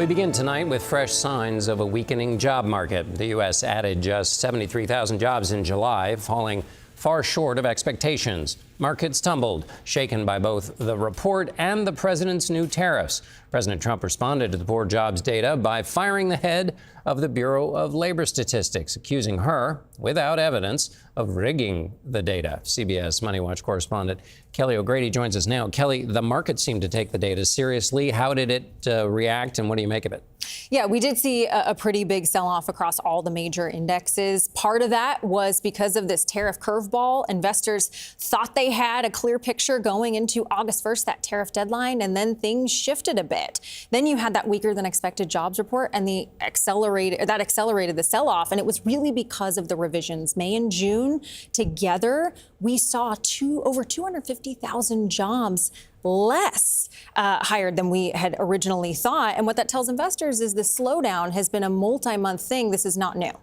We begin tonight with fresh signs of a weakening job market. The U.S. added just 73,000 jobs in July, falling far short of expectations. Markets tumbled, shaken by both the report and the president's new tariffs. President Trump responded to the poor jobs data by firing the head of the Bureau of Labor Statistics, accusing her, without evidence, of rigging the data. CBS Money Watch correspondent Kelly O'Grady joins us now. Kelly, the market seemed to take the data seriously. How did it react, and what do you make of it? Yeah, we did see a pretty big sell-off across all the major indexes. Part of that was because of this tariff curveball. Investors thought they had a clear picture going into August 1st, that tariff deadline, and then things shifted a bit. Then you had that weaker than expected jobs report, and that accelerated the sell-off. And it was really because of the revisions. May and June together, we saw over 250,000 jobs less hired than we had originally thought. And what that tells investors is the slowdown has been a multi-month thing. This is not new.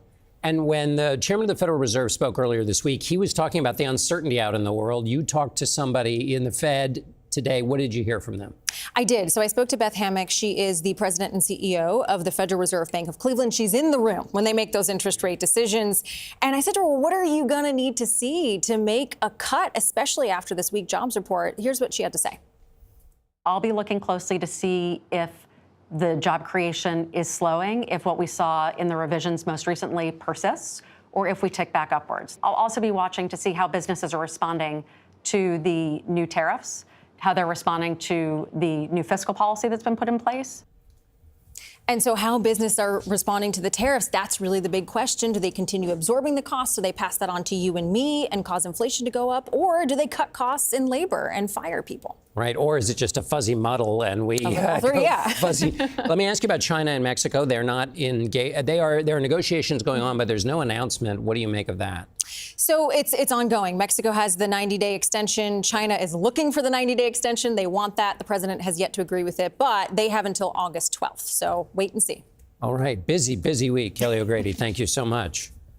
And when the chairman of the Federal Reserve spoke earlier this week, he was talking about the uncertainty out in the world. You talked to somebody in the Fed today. What did you hear from them? I did. So I spoke to Beth Hammack. She is the president and CEO of the Federal Reserve Bank of Cleveland. She's in the room when they make those interest rate decisions. And I said to her, well, what are you going to need to see to make a cut, especially after this weak jobs report? Here's what she had to say. I'll be looking closely to see if the job creation is slowing, if what we saw in the revisions most recently persists, or if we tick back upwards. I'll also be watching to see how businesses are responding to the new tariffs, how they're responding to the new fiscal policy that's been put in place. And so how businesses are responding to the tariffs, that's really the big question. Do they continue absorbing the costs? Do they pass that on to you and me and cause inflation to go up? Or do they cut costs in labor and fire people? Right. Or is it just a fuzzy muddle and we fuzzy? Let me ask you about China and Mexico. They're not engaged. There are negotiations going on, but there's no announcement. What do you make of that? So it's ongoing. Mexico has the 90-day extension. China is looking for the 90-day extension. They want that. The president has yet to agree with it, but they have until August 12th. So wait and see. All right. Busy week. Kelly O'Grady, thank you so much.